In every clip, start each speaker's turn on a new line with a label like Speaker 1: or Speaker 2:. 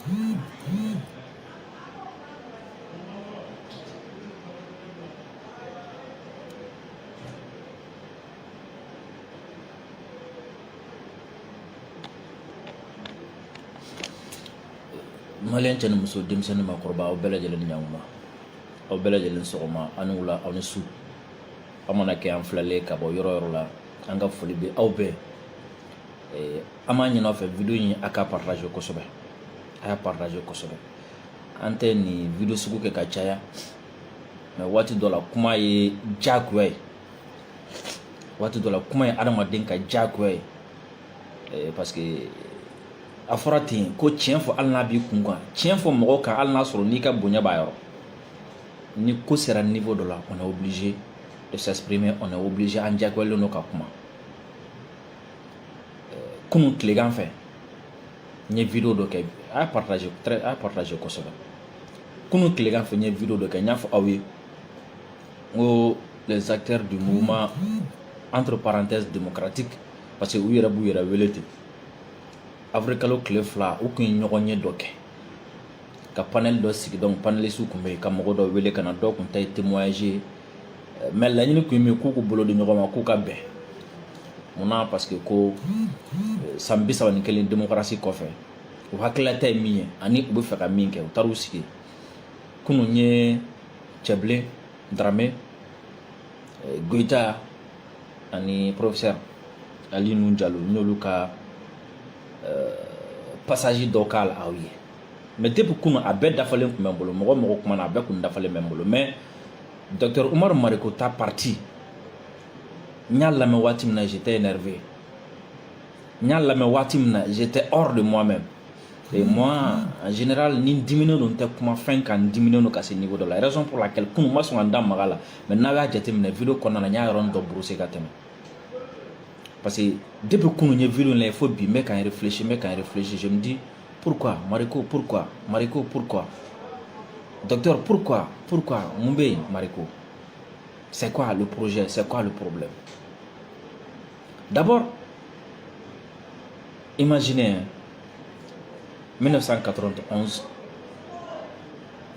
Speaker 1: Malien cɛ ni muso denmisɛnnin maakɔrɔba aw bɛɛ lajɛlen ni ɲankuma aw bɛɛ lajɛlen sɔgɔma ani wula aw ni su aw mana kɛ an filalen ka bɔ yɔrɔ yɔrɔ la an ka foli bɛ aw bɛɛ an b'a ɲini aw fɛ video in a ka partage kosɛbɛ a y'a partage kosɛbɛ an tɛ nin video sugu kɛ ka caya mais waati dɔ la kuma ye diyagoya ye waati dɔ la kuma ye adamaden ka diyagoya ye parce que a fɔra ten ko tiɲɛ fɔ hali n'a b'i kun kan tiɲɛ fɔ mɔgɔw kan hali n'a sɔrɔ n'i ka bonya b'a yɔrɔ ni ko sera niveau dɔ la on est obligé de s'exprimer on est obligé an diyagoyalen don ka kuma kunun tilegan fɛ n ye video dɔ kɛ a y'a partage kosɛbɛ kunun tilegan fɛ n ye video dɔ kɛ n y'a fɔ aw ye n ko les acteurs du mouvement entre parenthèses démocratique parce que u yɛrɛ b'u yɛrɛ wele ten avril kalo tile fila u kun ye ɲɔgɔn ye dɔ kɛ ka panel dɔ sigi donc panélistes kun bɛ yen ka mɔgɔ dɔ wele ka na dɔw kun ta ye témoignage mais laɲini kun ye min k'u k'u bolo di ɲɔgɔn ma k'u ka bɛn munna parce que ko san 31 démocratie kɔfɛ u hakililata ye min ye ani u bɛ fɛ ka min kɛ u taar'u sigi kunun ye Cɛbilen Dramé Goyita ani professeur Ali Nuhu Jalo n y'olu ka passage dɔ k'a la aw ye mais depuis kunun a bɛɛ dafalen tun bɛ n bolo mɔgɔ mɔgɔ kuma na a bɛɛ kun dafalen bɛ n bolo mais docteur Umaru Mariko ta parti n y'a lamɛn waati min na j'étais énervé n y'a lamɛn waati min na j'étais hors de moi-même et moi en général ni n diminen don n tɛ kuma fɛn kan n diminen don ka se niveau dɔ la raison pour laquelle kunun n ma sɔn ka n da maga la mais n'aw y'a jateminɛ video kɔnɔna na n y'a yɔrɔnin dɔ brosser ka tɛmɛ parce que depuis kunun ye video la il faut bi n bɛ ka n réfléchir je me dis pourquoi Mariko pourquoi docteur pourquoi mun bɛ yen Mariko c'est quoi le projet c'est quoi le problème d'abord imaginez 1991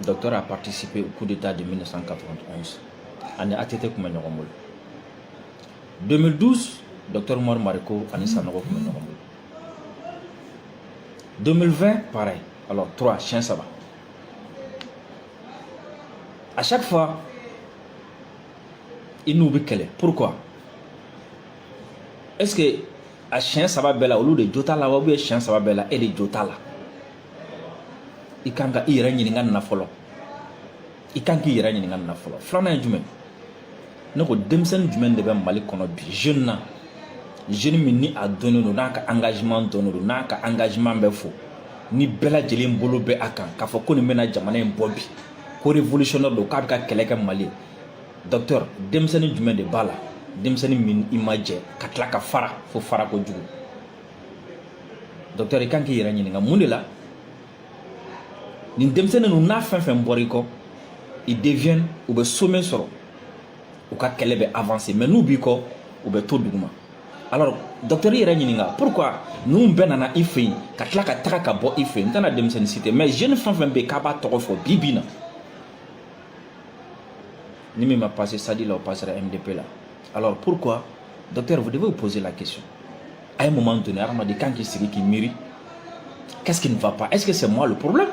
Speaker 1: docteur a participé au coup d'état de 1991 ani ATT kun bɛ ɲɔgɔn bolo 2012 docteur Umaru Mariko ani Sanogo kun bɛ ɲɔgɔn bolo 2020 pareil alors 3 siɲɛ 3 à chaque fois i n'u bɛ kɛlɛ pourquoi est-ce que a siɲɛ 3 bɛɛ la olu de jo t'a la wa ou bien siɲɛ 3 bɛɛ la e de jo t'a la i kan ka i yɛrɛ ɲininka nin na fɔlɔ filanan ye jumɛn ne ko denmisɛnnin jumɛn de bɛ Mali kɔnɔ bi jeune min ni a dɔnnen don n'a ka engagement dɔnnen don n'a ka engagement bɛ fo ni bɛɛ lajɛlen bolo bɛ a kan k'a fɔ ko nin bɛna jamana in bɔ bi ko révolutionnaire don k'a bɛ ka kɛlɛ kɛ Mali docteur denmisɛnnin jumɛn de b'a la denmisɛnnin min i ma jɛ ka tila ka fara fo fara kojugu docteur i kan k'i yɛrɛ ɲininka mun de la nin denmisɛnnin ninnu n'a fɛn fɛn bɔra i kɔ ils deviennent u bɛ sommet sɔrɔ u ka kɛlɛ bɛ avancer mais n'u b'i kɔ u bɛ to duguma alors docteur i yɛrɛ ɲininka pourquoi ninnu bɛɛ nana i fɛ yen ka tila ka taga ka bɔ i fɛ yen n tɛna denmisɛnnin citer mais jeune fɛn fɛn bɛ yen k'a b'a tɔgɔ fɔ bi bi in na ni min ma passé Sadi la o passera MDP la alors pourquoi docteur vous devez vous poser la question à un moment donné hadamaden kan k'i sigi k'i miiri qu'est-ce qui ne va pas est-ce que c'est moi le problème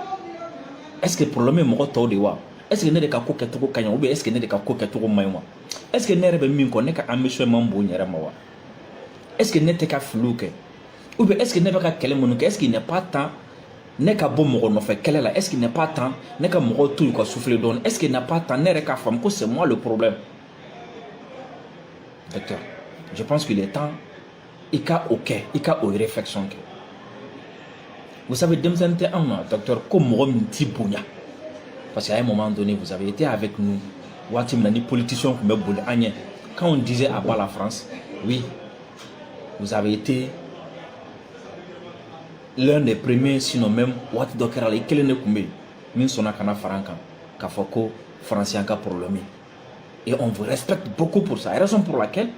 Speaker 1: est-ce que problème ye mɔgɔ tɔw de wa est-ce que ne de ka ko kɛcogo ka ɲi ou bien est-ce que ne de ka ko kɛcogo man ɲi wa est-ce que ne yɛrɛ bɛ min kɔ ne ka ambition man bon n yɛrɛ ma wa est-ce que ne tɛ ka filiw kɛ ou bien est-ce que ne bɛ ka kɛlɛ minnu kɛ est-ce qu'il n'est pas temps ne ka bɔ mɔgɔ nɔfɛ kɛlɛ la est-ce qu'il n'est pas temps ne ka mɔgɔw to yen ka souffler dɔɔni est-ce qu'il n'est pas temps ne yɛrɛ ka faamu ko c'est moi le problème docteur je pense qu'il est temps i ka o kɛ i ka o réflexion kɛ vous savez denmisɛnnin tɛ anw na docteur ko mɔgɔ min t'i bonya parce qu'à un moment donné vous avez été avec nous waati min na ni politiciens tun bɛ boli an ɲɛ quand on disait à bas la France oui vous avez été l'un des premiers sinon même waati dɔ kɛra la i kelen de tun bɛ yen min sɔnna ka na fara an kan k'a fɔ ko faransi y'an ka problème et on vous respecte beaucoup pour ça raison pour laquelle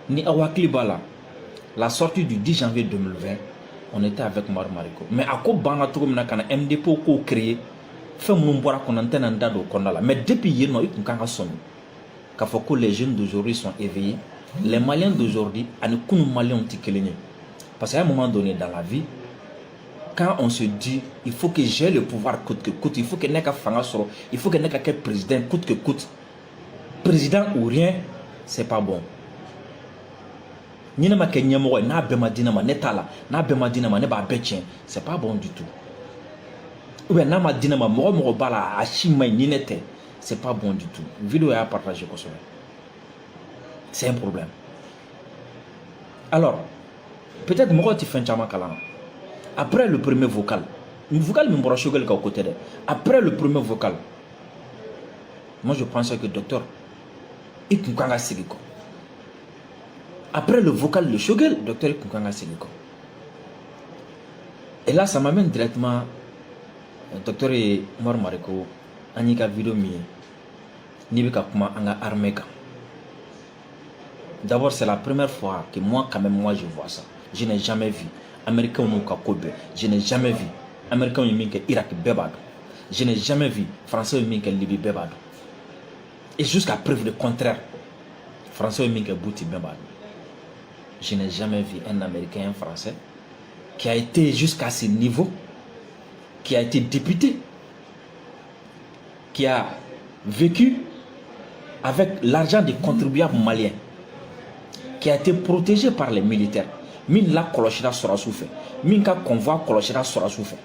Speaker 1: ni aw hakili b'a la la sortie du 10 janvier 2020 on était avec Omar Mariko. Mais à quoi banga tout comme na MDP ko créé fait mon boire qu'on antenne en dado qu'on a là. Mais depuis hier non, il qu'on sonné. Qu'il faut que les jeunes d'aujourd'hui sont éveillés. Les Maliens d'aujourd'hui, à ne qu'on Maliens ont tiqué. Parce qu'à un moment donné dans la vie, quand on se dit il faut que j'ai le pouvoir coûte que coûte, il faut que n'ait qu'à faire solo, il faut que n'ait qu'à président coûte que coûte, président ou rien, c'est pas bon. Ni n'a que nyamo na bema dinama netala na bema dinama ne ba betien, c'est pas bon du tout. Ou bien na ma dinama mo bala achima ni nete, c'est pas bon du tout. Vidéo à partager comme ça. C'est un problème. Alors, peut-être moi tu fais un chama kala. Après le premier vocal, une vocal me broche au côté de. Après le premier vocal, moi je pensais que docteur, il kukanga sigiko. Après le vocal de Shogel, docteur il kukanga sigiko. Et là ça m'amène directement, docteur Omar Mariko, anika vidéo mi, nibika kuma anga armée. D'abord c'est la première fois que moi quand même je vois ça. Je n'ai jamais vu. Américains n'ont qu'à Kobe. Je n'ai jamais vu. Américains ont mis que Irak bébado. Je n'ai jamais vu. Français ont mis que Libye bébado. Et jusqu'à preuve du contraire, Français ont mis que Bouti bébado. Je n'ai jamais vu un Américain et un Français qui a été jusqu'à ce niveau, qui a été député, qui a vécu avec l'argent des contribuables maliens, qui a été protégé par les militaires. Min la koloshira sorasu fe min ka convoi koloshira sorasu fe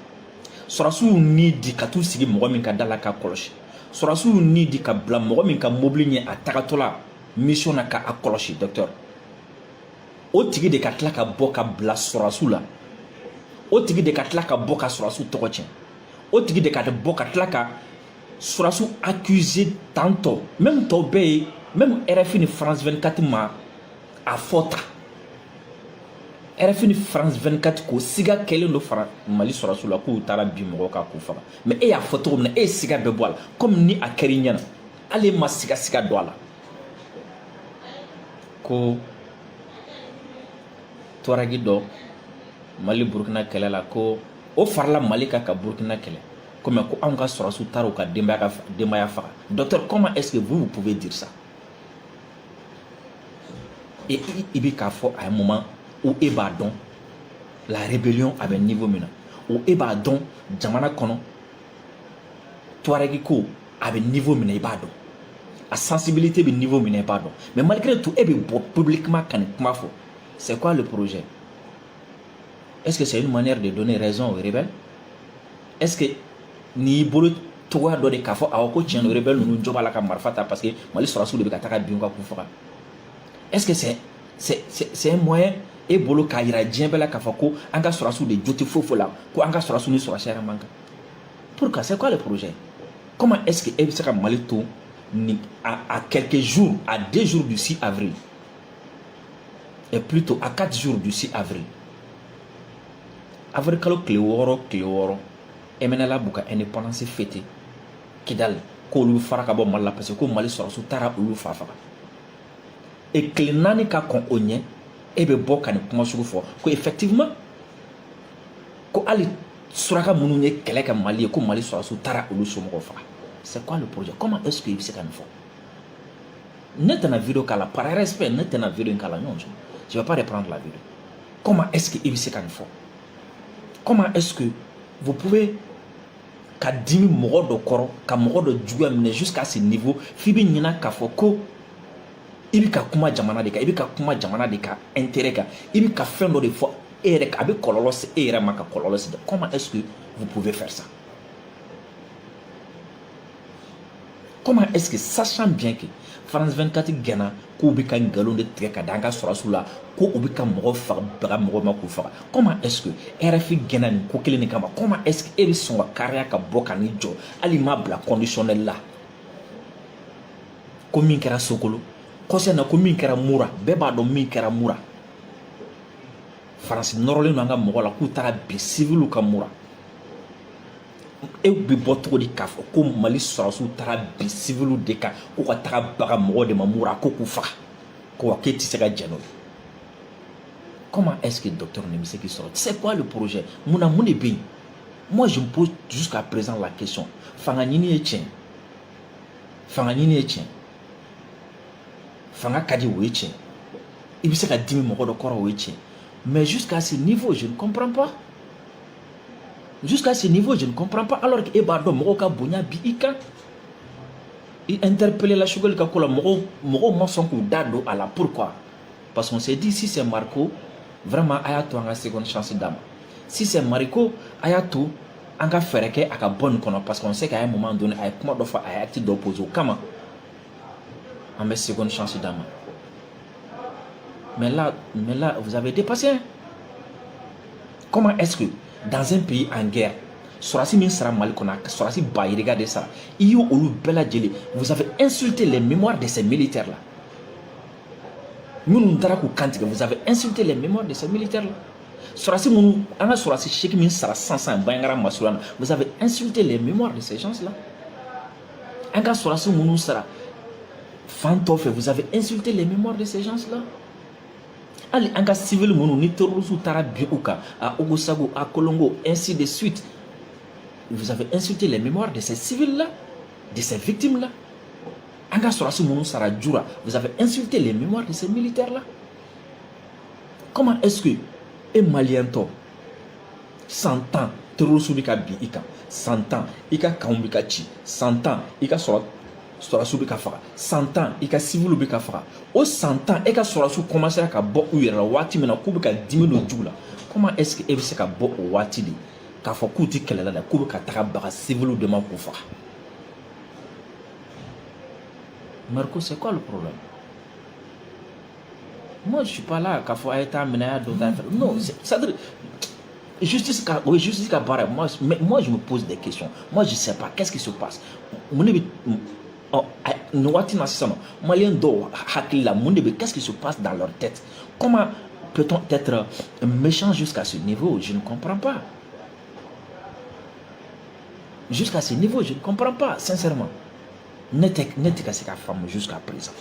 Speaker 1: sorasu ni di ka tu sigi mogo min ka dala ka koloshi sorasu ni di ka bla mogo min ka mobili nye a tagatola mission na ka a koloshi docteur o tigi de ka tila ka bɔ ka bla sorasu la o tigi de ka tila ka bɔ ka sorasu tɔgɔ tiɲɛ o tigi de ka bɔ ka tila ka sorasu accusé tantôt même tɔw bɛɛ ye même RFI ni France 24 ma a fɔta RFI ni France 24 ko siga kelen do fara Mali sorasu la ko tara bi mɔgɔ ka ko faga mais e y'a fɔ cogo min na e siga bɛɛ bɔ a la comme ni a kɛr'i ɲɛna ale ma siga do a la ko Touaregi dɔ Mali Burkina kɛlɛ la ko o farala Mali ka Burkina kɛlɛ comme ko anw ka sorasu taara u ka denbaya faga docteur comment est-ce que vous pouvez dire ça et il bi k'a fɔ à un moment où Ebadon, la rébellion avait niveau maintenant. Où Ebadon, Jamana Kono, Touaregi ko avait niveau maintenant Ebadon. La sensibilité du niveau maintenant Ebadon. Mais malgré tout, Ebe publiquement quand c'est quoi le projet? Est-ce que c'est une manière de donner raison aux rebelles? Est-ce que ni bolo toi do de kafo awako tient aux rebelles nous joba la marfata parce que Mali sera sous le bekataka biunga kufara? Est-ce que c'est un moyen et bolo kaira djembela kafako anga sorasu de joti fofo là ko anga sorasu ni sorachera manga pourquoi c'est quoi le projet comment est-ce que Ebisaka Malito à quelques jours à 2 jours du 6 avril et plutôt à 4 jours du 6 avril avril kalo kleworo emenala buka indépendance fêté Kidal ko lu faraka bo malla parce que Mali sorasu tara ulu fafa et klenani ka kon onye ebe boka ni kuma sugu fo ko effectivement ko ali suraka munu ye kɛlɛ kɛ Mali ko Mali sorasu tara olu somɔgɔw faga c'est quoi le projet comment est-ce que il se kan fɔ ne tɛna vidéo kala par respect ne tɛna vidéo kala ɲɔgɔn je vais pas reprendre la vidéo comment est-ce que il se kan fɔ comment est-ce que vous pouvez ka dimi mɔgɔ dɔ kɔrɔ ka mɔgɔ dɔ juguya minɛ jusqu'à ce niveau f'i bi ɲina k'a fɔ ko il bi ka kuma jamana de kan, il bi ka kuma jamana de kan intérêt kan, il bi ka fɛn dɔ de fɔ e yɛrɛ a bɛ kɔlɔlɔ se e yɛrɛ ma ka kɔlɔlɔ se. Comment est-ce que vous pouvez faire ça? Comment est-ce que sachant bien que France 24 gɛnna k'u bi ka ngalon de tigɛ ka da an ka sɔrɔsiw la ko u bi ka mɔgɔ faga baga mɔgɔ ma k'u faga comment est-ce que RFI gɛnna nin ko kelen de kama comment est-ce que e bi sɔn ka kariya ka bɔ ka n'i jɔ hali ma bila conditionnel la ko min kɛra Sokolo kɔsɛ na ko min kɛra Mura bɛɛ b'a dɔn min kɛra Mura France nɔrɔlen don an ka mɔgɔ la k'u taara bi civil ka Mura e bi bɔ cogo di k'a fɔ ko Mali sɔrɔsiw taara bi civil de kan ko ka taga baga mɔgɔ de ma Mura ko k'u faga ko wa k'e tɛ se ka jɛn n'o ye Comment est-ce que le docteur Nemiseki sort? C'est quoi le projet? Moi, je me pose jusqu'à présent la question. Fanganini est tien. Fanganini est tien. Fanga kadi ou est tien. Il se ka dimi moko de corps ou est tien. Mais jusqu'à ce niveau, je ne comprends pas. Jusqu'à ce niveau, je ne comprends pas. Alors que Ebado Moroka Bonya Biika, il interpellait la chouguel Kakola Moro Monsonkou Dado à la pourquoi? Parce qu'on s'est dit, si c'est Marco, vraiment, Ayato a une seconde chance d'âme. Si c'est Marco, Ayato a fait une bonne connexion. Parce qu'on sait qu'à un moment donné, il y a comment de fois à acte d'opposer au Kama. On met seconde chance d'âme. Mais là, vous avez dépassé. Comment est-ce que dans un pays en guerre, Sorasi min sera mal konak, Sorasi bayi, regardez ça. Vous avez insulté les mémoires de ces militaires-là. Vous avez insulté les mémoires de ces militaires-là. Sorasi Mounou, Anna Sorasi Cheikh min sera 500 Bangara Masoulana. Vous avez insulté les mémoires de ces gens-là. Anga Sorasi Mounou sera Fantofe, vous avez insulté les mémoires de ces gens-là. Ali Anga civil Mounou, Nitorosu Tarabiuka, à Ogosago, à Kolongo, ainsi de suite. Vous avez insulté les mémoires de ces civils-là, de ces victimes-là. Anga Sorasi Mounou Sara Djoura, vous avez insulté les mémoires de ces militaires-là. Comment est-ce que un Maliento, 100 ans, Terosubika Biika, 100 ans, Ika Kaumbikachi, 100 ans, Ika Sorasubika Fara, 100 ans, Ika Civilubika Fara. Au 100 ans, Ika Sorasu commencé à bo uyera, Wati mena Kubika Dimino Djoula. Comment est-ce que Ebiseka bo Wati di? Kafokuti Kelala, Kubika Tarabara, Civilu de Makoufa. Marco, c'est quoi le problème? Moi, je ne suis pas là. Non, c'est-à-dire, justice, oui, justice, moi, je me pose des questions. Moi, je ne sais pas. Qu'est-ce qui se passe? Qu'est-ce qui se passe dans leur tête? Comment peut-on être méchant jusqu'à ce niveau? Je ne comprends pas. Jusqu'à ce niveau, je ne comprends pas, sincèrement. N'était qu'à cette femme jusqu'à présent.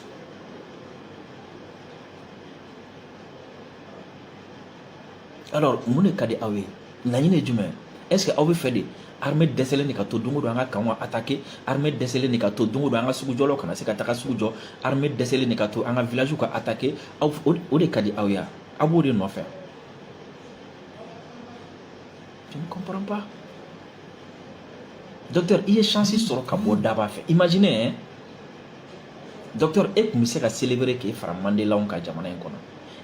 Speaker 1: Alors, mon cas de Awe, l'année du même, est-ce que Awe fait des armées décelées n'est qu'à tout dongo dans un camp attaqué, armée décelée n'est qu'à tout dongo dans un soujolo, quand c'est qu'à Takasujo, armée décelée n'est qu'à tout un village ou qu'à attaquer, au des cas de Awe, Abou de nous faire. Je ne comprends pas. Docteur, il est chanceux sur le cabot d'abord. Imaginez, hein? Docteur, et vous savez célébrer qui fera Mandela ou Kajamana Kono.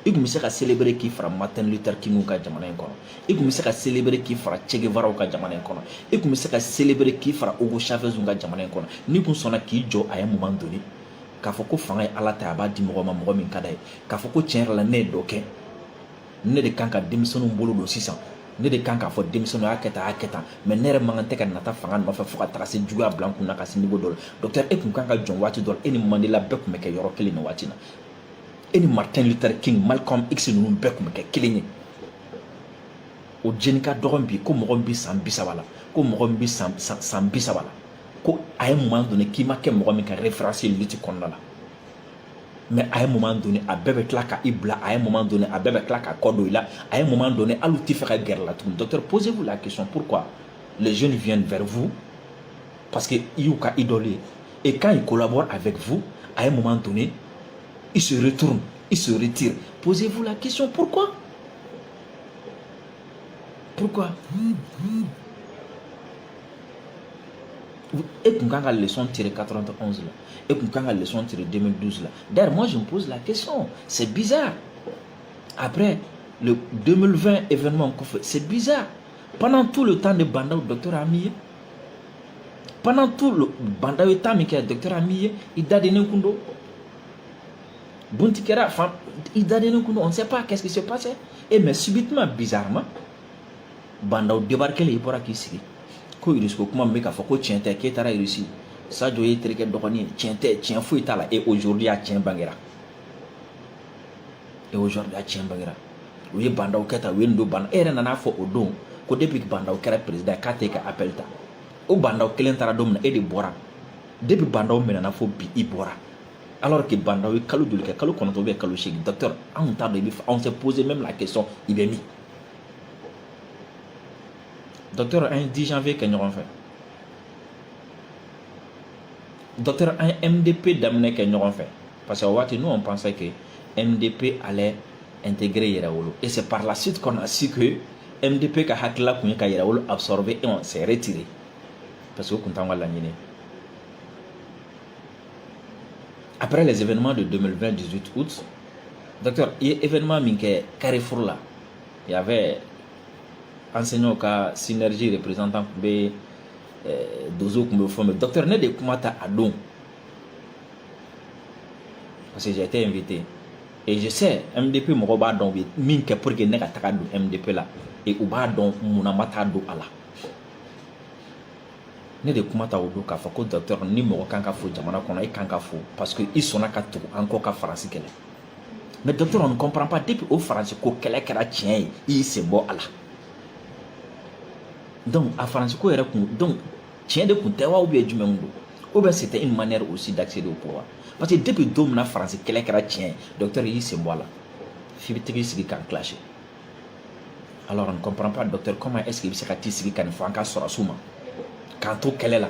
Speaker 1: Et vous savez célébrer qui fera Martin Luther King ou Kajamana Kono. Et vous savez célébrer qui fera Che Guevara ou Kajamana Kono. Et vous savez célébrer qui fera Hugo Chavez ou Kajamana Kono. Ni pour son qui jo à un moment donné. Kafoko fanga ala taba di mo min kadai. Kafoko tient la ne doke. Ne de kanka démissionner bolo do 600. Ne de kanka fo démissionner aketa mais ne remangante ka nata fanga no fa foka tracer juga blanc na ka niveau dol docteur e kun kanka John wati dol eni Mandela bek me ke yoro kele no wati na eni Martin Luther King Malcolm X no bek me ke kele ni o jenika dogon bi ko mo bi sam bisabala ko mo bi sam bisabala ko à un moment donné qui m'a que mo mi ka référencer lutte contre là. Mais à un moment donné, à bébé claque à Ibla, à un moment donné, à bébé claque à Kodoïla, à un moment donné, à l'outil faire guerre là. Docteur, posez-vous la question, pourquoi les jeunes viennent vers vous? Parce qu'ils sont idolés. Et quand ils collaborent avec vous, à un moment donné, ils se retournent, ils se retirent. Posez-vous la question, pourquoi? Pourquoi? Et quand la leçon tirée 91 là, et quand la leçon tirée 2012 là. D'ailleurs, moi je me pose la question, c'est bizarre. Après le 2020 événement qu'on fait, c'est bizarre. Pendant tout le temps de Banda au docteur Amiye, pendant tout le Banda au temps que le docteur Amiye, il a donné un coup. Buntikera, il a donné un coup. On ne sait pas qu'est-ce qui se passait. Et mais subitement, bizarrement, Banda au débarqué les Ibora qui s'y. Ko irisko kuma me ka fako tiente ke tara irisi sa joye treke dokoni tiente tien fou itala et aujourd'hui a tien bangera et aujourd'hui a tien bangera oui banda o keta wendo ban ere nana fo odon ko depuis banda o kera président ka te ka appelta o banda o kelen tara domna e de bora depuis banda o menana fo bi ibora Alors que Bandawi, Kalou Dulke, Kalou Konotobe, Kalou Shegi, docteur, on s'est posé même la question, il est mis. Docteur, un 10 janvier, qu'est-ce qu'on fait? Docteur, un MDP d'amener qu'est-ce qu'on fait? Parce que nous, on pensait que MDP allait intégrer Yeraolo. Et c'est par la suite qu'on a su que MDP ka hakla kunya ka Yeraolo absorbé et on s'est retiré. Parce que après les événements de 2020, 18 août, docteur, il y a événement minke Carrefour là. Il y avait enseignant ka synergie représentant be dozo kumbe forme. Docteur, ne de kumata adon. Parce que j'ai été invité. Et je sais, MDP m'a pas donné minke pour que ne ka taka do MDP là. Et ou ba don munamata do ala. Ne de kumata odo ka fa ko docteur ni mo kanka fo jamana kono e kanka fo parce que ils sont là ka encore ka français kele. Mais docteur, on ne comprend pas depuis au français ko kele kera tien il se bo ala. Donc à français ko era donc tien de kuntewa ou bien du même ou bien c'était une manière aussi d'accéder au pouvoir. Parce que depuis domina français kele kera tien docteur il se bo ala. Fibitigi sigi kan clasher. Alors on ne comprend pas docteur comment est-ce qu'il se kati sigi kan fo anka sora suma. Quand quelle est là?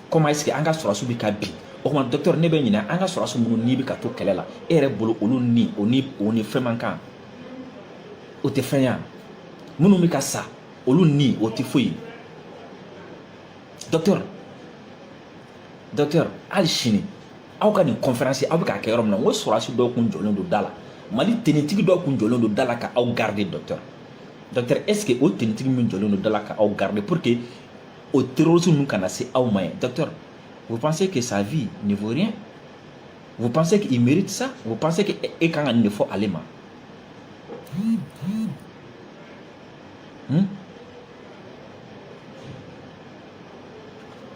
Speaker 1: Comment est-ce que anga surasu bi kabi? O ma docteur ne be nyina anga surasu munu ni bi ka to quelle est là? Ere bolo olu ni oni femankan. O te fenya. Munu mi ka sa. Olu ni o te foyi. Docteur. Docteur, al chini. Aw ka ni conférence aw bi ka kɛ yɔrɔ min na. Wo surasu dɔw kun jɔlen do dala. Mali tenitigi dɔw kun jɔlen do dala ka aw garder docteur. Docteur, est-ce que o tenitigi min jɔlen do dala ka aw garder pour que au terrorisme nous canasser au moyen. Docteur, vous pensez que sa vie ne vaut rien? Vous pensez qu'il mérite ça? Vous pensez que quand il faut aller mal?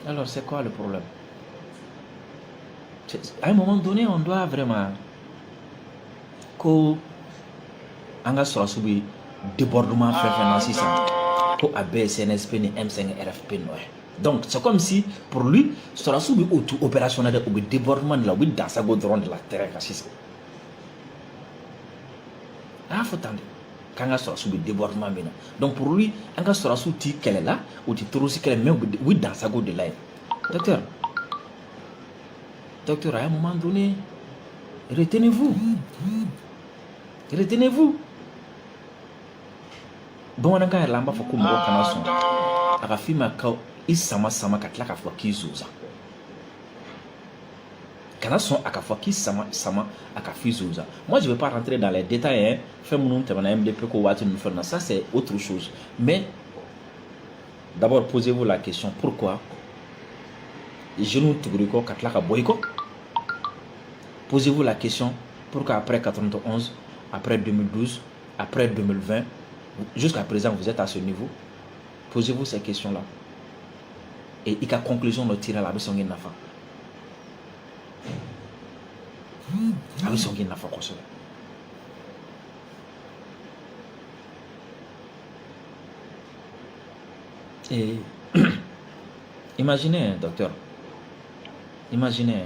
Speaker 1: Alors c'est quoi le problème? À un moment donné, on doit vraiment que anga sera subi débordement fait ça. Pour ABSNSP ni M5 RFP noé. Donc c'est comme si pour lui sera sous auto opérationnel ou débordement là oui dans sa godron de la terre cassée. Ah faut attendre quand on sera sous débordement maintenant. Donc pour lui on sera sous ti qu'elle est là ou ti trop si qu'elle est même oui dans sa god de là. Docteur à un moment donné retenez-vous. Retenez-vous. Bon on a quand lamba fo ko mo kana son aka fima ka isama sama ka tla ka fo kizuza kana son aka fo ki sama aka fizuza. Moi je vais pas rentrer dans les détails hein fait mon te bana MDP ko wati nous faire ça c'est autre chose, mais d'abord posez-vous la question pourquoi je nous tugriko ka tla ka boyko. Posez-vous la question pourquoi après 91, après 2012, après 2020 jusqu'à présent, vous êtes à ce niveau. Posez-vous ces questions-là. Et il y a une conclusion de tirer la besoin de nafa. La besoin de nafa quoi ça. Et imaginez, docteur. Imaginez.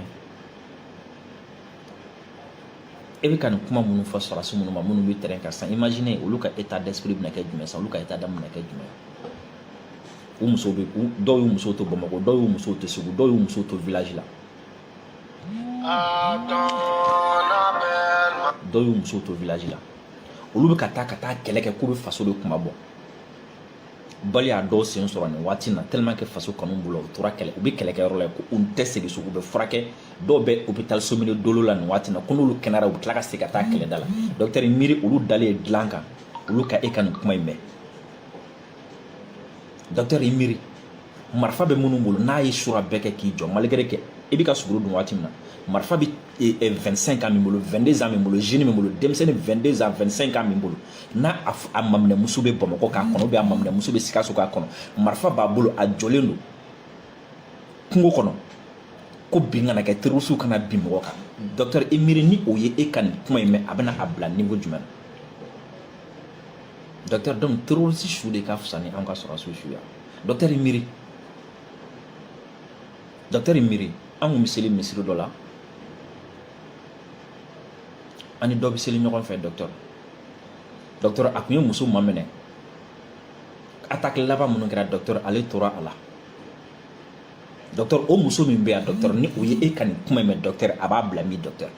Speaker 1: Et puis quand nous avons fait sur la somme, nous avons eu terrain cassant. Imaginez au lieu état d'esprit n'a qu'à du ça, au lieu état d'âme n'a qu'à du ou muso be ou do yu muso to Bamako, do yu muso to Ségou, do yu muso to village là. Do yu muso to village là. Au lieu kata kele ke ko be faso de kuma bon. Bali a do sen sɔrɔ nin waati na tellement que faso kanu bolo o tora kɛlɛ u bɛ kɛlɛkɛyɔrɔ la ko u tɛ segin so u bɛ furakɛ dɔw bɛ hôpital Somini Dolo la nin waati na ko n'olu kɛnɛyara u bɛ tila ka segin ka taa kɛlɛda la docteur miiri olu dalen dilan kan olu ka e ka nin kuma in mɛn docteur miiri marifa bɛ minnu bolo n'a ye sura bɛɛ kɛ k'i jɔ malgré que i bɛ ka sugaro dun waati min na marifa bɛ 25 ans min bolo 22 ans min bolo jeune min bolo denmisɛnnin 22 ans 25 ans min bolo n'a a maminɛ muso bɛ Bamako k'a kɔnɔ ou a maminɛ muso bɛ Sikaso k'a kɔnɔ marifa b'a bolo a jɔlen don kungo kɔnɔ ko bin kana kɛ terroriste kana bin mɔgɔ kan docteur i miiri ni o ye e ka nin kuma in mɛn a bɛna a bila niveau jumɛn na docteur donc terroriste su de ka fisa ni an ka sɔrɔsiw su ya docteur i miiri an kun bɛ seli misiri dɔ la ani dɔ bɛ seli ɲɔgɔn fɛ docteur. Docteur a tun ye muso ma minɛ attaque laban minnu kɛra docteur ale tora a la. Docteur o muso min bɛ yan docteur ni o ye e ka nin kuma in mɛn docteur a b'a bila min docteur.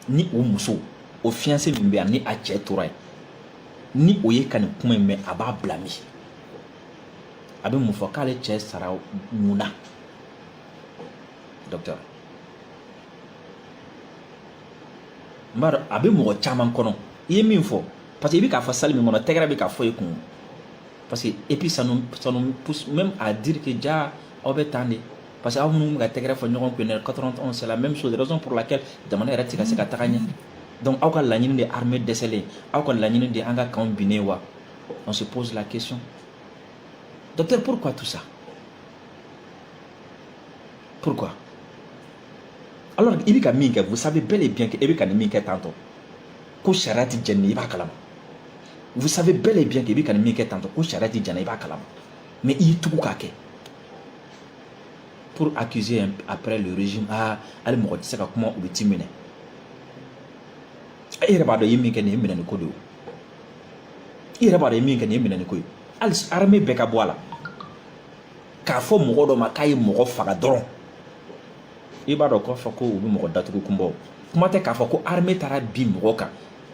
Speaker 1: Ni o muso o fiancé min bɛ yan ni a cɛ tora yen ni o ye ka nin kuma in mɛn a b'a bila min. A bɛ mun fɔ k'ale cɛ sara mun na docteur. N b'a dɔn a bɛ mɔgɔ caman kɔnɔ i ye min fɔ parce que i bɛ k'a fɔ salle min kɔnɔ tɛgɛrɛ bɛ k'a fɔ i kun parce que et puis ça nous pousse même à dire que ja aw bɛ tan de parce que aw minnu bɛ ka tɛgɛrɛ fɔ ɲɔgɔn kun 91 c'est la même chose raison pour laquelle jamana yɛrɛ tɛ ka se ka taga ɲɛ donc aw ka laɲini de armée dɛsɛlen aw ka laɲini de an ka kanw binnen wa on se pose la question docteur pourquoi tout ça pourquoi alors i bɛ ka min kɛ vous savez bel et bien que i bɛ ka nin min kɛ tantôt ko sariya tɛ jɛni i b'a kalama vous savez bel et bien que i bɛ ka nin min kɛ tantôt ko sariya tɛ jɛni i b'a kalama mais i y'i tugu k'a kɛ pour accuser après le régime hali mɔgɔ tɛ se ka kuma u bɛ t'i minɛ i yɛrɛ b'a dɔn i ye min kɛ nin ye minɛni ko de ye i yɛrɛ b'a dɔn i ye min kɛ nin ye minɛni ko ye hali armée bɛɛ ka bɔ a la k'a fɔ mɔgɔ dɔ ma k'a ye mɔgɔ faga dɔrɔn i b'a dɔn k'a fɔ ko u bɛ mɔgɔ datugu kunbɔ kuma tɛ k'a fɔ ko armée taara bin mɔgɔ kan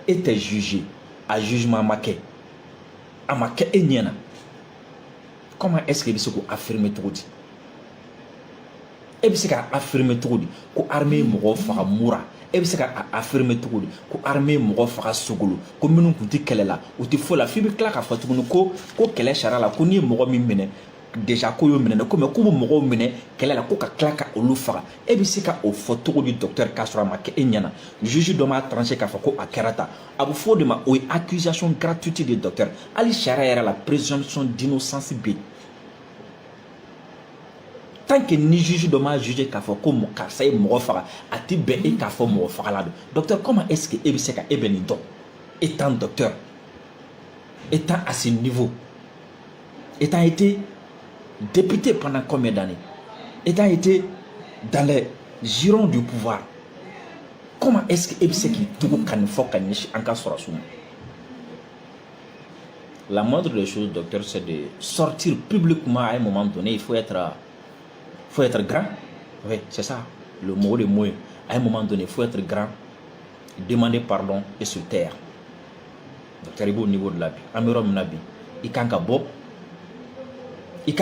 Speaker 1: e tɛ jugé a jugement ma kɛ a ma kɛ e ɲɛna comment est-ce que i bɛ se k'o affirmer cogo di e bɛ se ka affirmer cogo di ko armée ye mɔgɔ faga Mura e bɛ se ka affirmer cogo di ko armée ye mɔgɔ faga Sogolo ko minnu tun tɛ kɛlɛ la u tɛ foyi la f'i bɛ tila k'a fɔ tuguni ko kɛlɛ sariya la ko n'i ye mɔgɔ min minɛ déjà ko y'o minɛ ko mais k'u bɛ mɔgɔw minɛ kɛlɛ la ko ka tila ka olu faga e bɛ se ka o fɔ cogo di docteur k'a sɔrɔ a ma kɛ e ɲɛna juge dɔ m'a tranché k'a fɔ ko a kɛra tan a bɛ fɔ o de ma o ye accusation gratuite de docteur hali sariya yɛrɛ la présomption d'innocence bɛ yen tant que ni juge dɔ m'a jugé k'a fɔ ko karisa ye mɔgɔ faga a tɛ bɛn e k'a fɔ mɔgɔ fagala don docteur comment est-ce que e bɛ se ka e bɛ nin dɔn étant docteur étant à ce niveau étant été député pendant combien d'années étant été dans les girons du pouvoir comment est-ce que e bɛ se k'i tugu ka nin fɔ ka ɲɛsin an ka sɔrɔsiw ma la moindre des choses docteur c'est de sortir publiquement à un moment donné il faut être grand oui c'est ça le mot de mots à un moment donné il faut être grand demander pardon et se taire docteur i b'o niveau de la bi an bɛ yɔrɔ min na bi i kan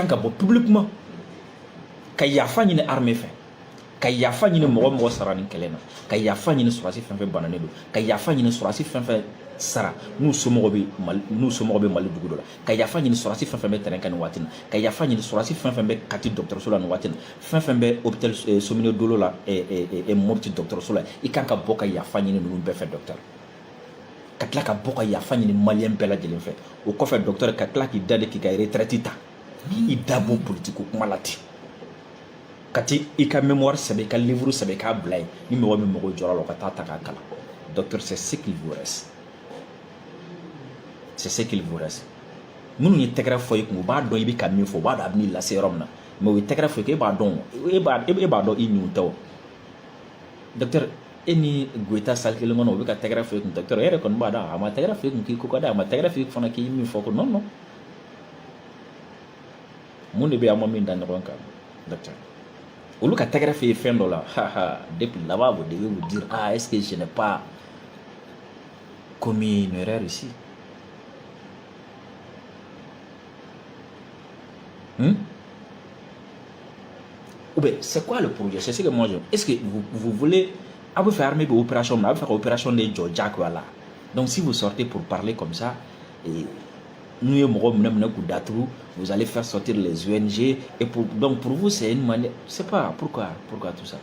Speaker 1: ka bɔ publiquement ka yafa ɲini armée fɛ ka yafa ɲini mɔgɔ sara nin kɛlɛ na ka yafa ɲini sɔrɔdasi fɛn fɛn bananen don ka yafa ɲini sɔrɔdasi fɛn fɛn sara n'u somɔgɔw bɛ Mali dugu dɔ la ka yafa ɲini sɔrɔdasi fɛn fɛn bɛ terrain kan nin waati in na ka yafa ɲini sɔrɔdasi fɛn fɛn bɛ Kati dɔgɔtɔrɔso la nin waati in na fɛn fɛn bɛ hôpital Somino Dolo la Mopti dɔgɔtɔrɔso la i kan ka bɔ ka yafa ɲini ninnu bɛɛ fɛ docteur ka tila ka bɔ ka yafa ɲini maliyɛn bɛɛ lajɛlen fɛ o kɔfɛ docteur ka tila k'i da de k'i ka retraite ta i da bɔ politique ko kuma la ten ka ti i ka mémoire sɛbɛn i ka livre sɛbɛn i k'a bila yen ni mɔgɔ min mago jɔra la o ka taa ta k'a kalan docteur c'est ce qu'il vous reste c'est ce qu'il vous reste minnu ye tɛgɛrɛ fɔ i kun u b'a dɔn i bɛ ka min fɔ u b'a dɔn a bɛ n'i lase yɔrɔ min na mais u ye tɛgɛrɛ fɔ i kun e b'a dɔn i ɲun tɛ o docteur e ni Goyita salle kelen kɔnɔ u bɛ ka tɛgɛrɛ fɔ i kun docteur e yɛrɛ kɔni b'a dɔn a ma tɛgɛrɛ fɔ i kun k'i ko ka di a ma tɛgɛrɛ fɔ i kun fana k'i min fɔ ko non non mun de bɛ an ma min da ɲɔgɔn kan docteur olu ka tɛgɛrɛ fɔ i ye fɛn dɔ la depuis là-bas vous devez vous dire est-ce que je n'ai pas commis une erreur ici ou bien c'est quoi le projet c'est ce que moi je est-ce que vous voulez a bɛ fɛ armée bɛ opération na a bɛ fɛ ka opération de jɔ jagoya la donc si vous sortez pour parler comme ça n'u ye mɔgɔ minɛ k'u datugu vous allez faire sortir les ONG et donc pour vous c'est une manière c'est pas pourquoi tout ça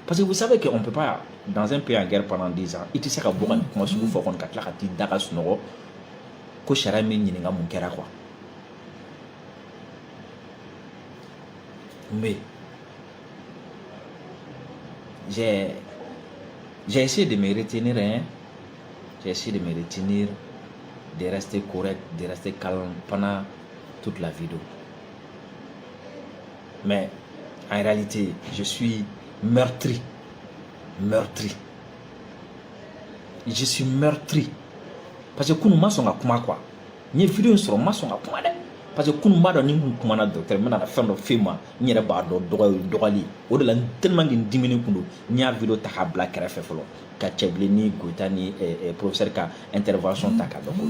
Speaker 1: parce que vous savez qu'on peut pas dans un pays en guerre pendant 10 ans i tɛ se ka bɔ ka nin kuma sugu fɔ kɔni ka tila ka t'i da ka sunɔgɔ ko sariya min ɲininka mun kɛra quoi mais j'ai essayé de me retenir j'ai essayé de me retenir de rester correct, de rester calme pendant toute la vidéo. Mais en réalité, je suis meurtri. meurtri. Je suis meurtri. Parce que kunu ma sɔn ka kuma quoi. N ye vidéo in sɔrɔ ma sɔn ka kuma dɛ. Parce que kunu b'a dɔn ni n kun kumana docteur n bɛna fɛn dɔ f'e ma n yɛrɛ b'a dɔn dɔgɔyali. O de la tellement que n diminen kun don n y'a vidéo ta k'a bila kɛrɛfɛ fɔlɔ ka Cɛbilen ni Goyita ni professeur ka intervention ta k'a dɔn ko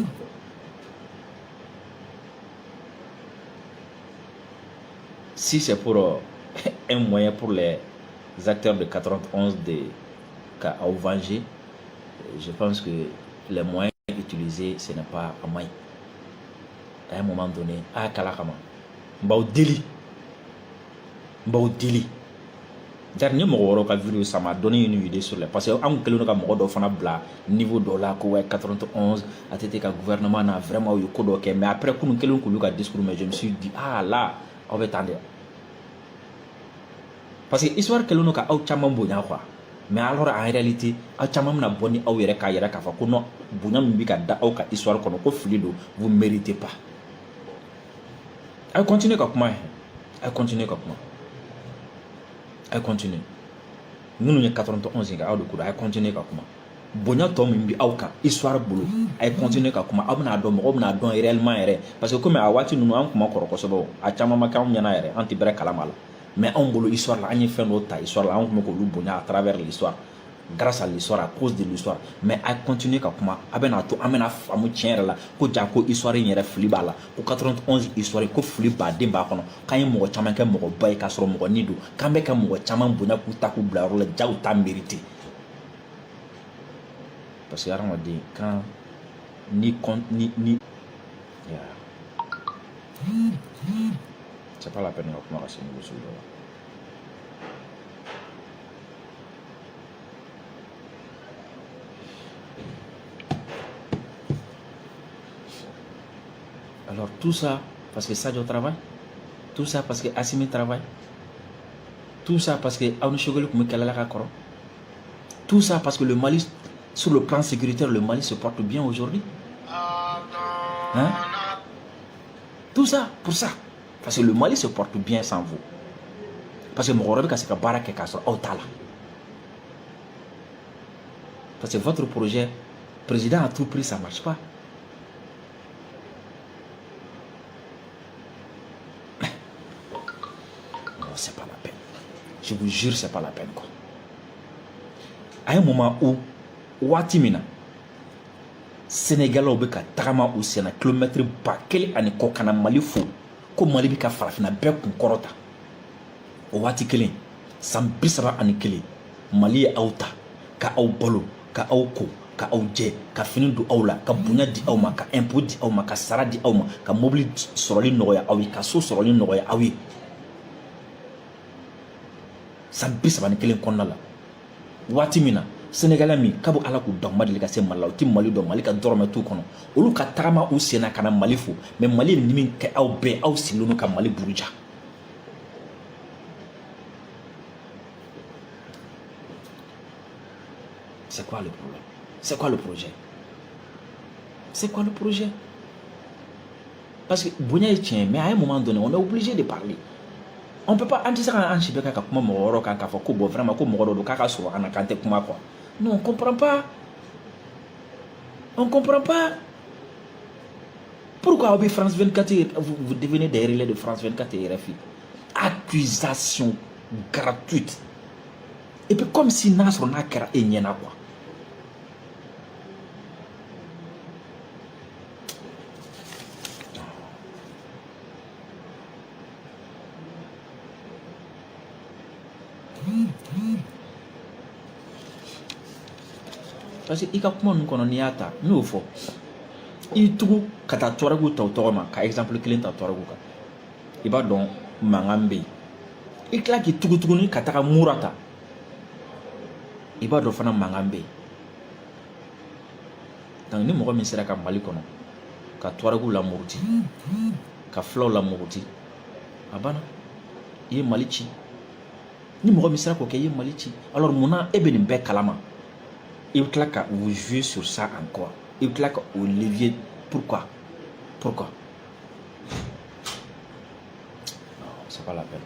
Speaker 1: si c'est pour un moyen pour les acteurs de 91 de au venger, je pense que les moyens utilisés, ce n'est pas à moi. À un moment donné, à Kalakama, m'bao délit. Dernier mot ka vidéo, ça m'a donné une idée sur les. Parce que en quelque sorte, mot d'offre bla niveau dollar ko 91, a été que le gouvernement n'a vraiment eu quoi d'ok. Mais après, quand nous avons discours, mais je me suis dit ah là, on va attendre. Parce que histoire que l'on a au chamam bonya quoi. Mais alors en réalité, au chamam na boni au yere ka fa ko no bonya mbi ka da au ka histoire kono ko flido, vous méritez pas. Elle continue comme moi. Elle continue comme moi. Elle continue. Nous nous 91 nga au de kuda, elle continue comme moi. Bonya to mbi au ka histoire bolo. Elle continue comme moi. Abna do mo na don réellement ere parce que comme a wati nous an kuma koroko so a chamama ka nyana ere anti bere kalamala. Mais on bolo histoire là, on y fait notre histoire là, on peut à travers l'histoire, grâce à l'histoire, à cause de l'histoire. Mais à continuer comme moi, à ben à tout, à ben à famu tiens là, ko jako histoire y est fliba là, ko 91 histoire ko fliba demba kono, quand y mo chama ka mo boy ka soro mo nido, quand be ka mo chama bonya ku taku bla role jaw ta mérité. Parce que on dit quand ni c'est pas la peine de commencer à se nouveau sur là. Alors tout ça parce que Sadio travaille, tout ça parce que Assimi travaille, tout ça parce que Aounishogoli Koumekalala Koro, tout ça parce que le Mali, sur le plan sécuritaire, le Mali se porte bien aujourd'hui. Hein? Tout ça pour ça. Parce que le Mali se porte bien sans vous. Parce que Morobe Kaseka Barake Kasro Otala. Parce que votre projet, président à tout prix, ça ne marche pas. Non, c'est pas la peine. Je vous jure, c'est pas la peine. Quoi. À un moment où, Watimina, Sénégalais, Obeka, Tarama ou Sénat, kilomètre par quel année Kokana Mali fou. Ko Mali bika farafina bɛɛ kun kɔrɔta o waati kelen san 30 ani kelen Mali ye aw ta ka aw balo ka aw ko ka aw jɛ ka fini don aw la ka bonya di aw ma ka impôt di aw ma ka sara di aw ma ka mobili sɔrɔli nɔgɔya aw ye ka so sɔrɔli nɔgɔya aw ye san 30 ani kelen kɔnɔna la waati min na Sénégalais min kabo ala k'u dɔn ma deli ka se Mali la u ti Mali dɔn Mali ka dɔrɔmɛ t'u kɔnɔ olu ka tagama u senna ka na Mali fo mais Mali ni min kɛ aw bɛɛ aw sigilen ka Mali buruja c'est quoi le problème? C'est quoi le projet? C'est quoi le projet? Parce que bonya est tien mais à un moment donné on est obligé de parler. On peut pas anti ça en chibeka ka kuma moro ka fa ko bo vraiment ko moro do ka ka so ana kante kuma quoi. Non, on comprend pas. On comprend pas. Pourquoi au France 24 vous devenez des relais de France 24 et RFI? Accusation gratuite. Et puis comme si Nasr n'a qu'à enyena quoi. Parce que i ka kuma ninnu kɔnɔ n'i y'a ta n y'o fɔ i tugu ka taa Tuaregu ta o tɔgɔ ma ka exemple kelen ta Tuaregu kan i b'a dɔn mankan bɛ yen i tila k'i tugu tuguni ka taga Mura ta i b'a dɔn fana mankan bɛ yen donc ni mɔgɔ min sera ka Mali kɔnɔ ka Tuaregu lamuruti ka Fulaw lamuruti a banna i ye Mali ci ni mɔgɔ min sera k'o kɛ i ye Mali ci alors munna e bɛ nin bɛɛ kalama il va vous jouer sur ça encore. Il va au levier. Pourquoi? Pourquoi? Non, c'est pas la peine.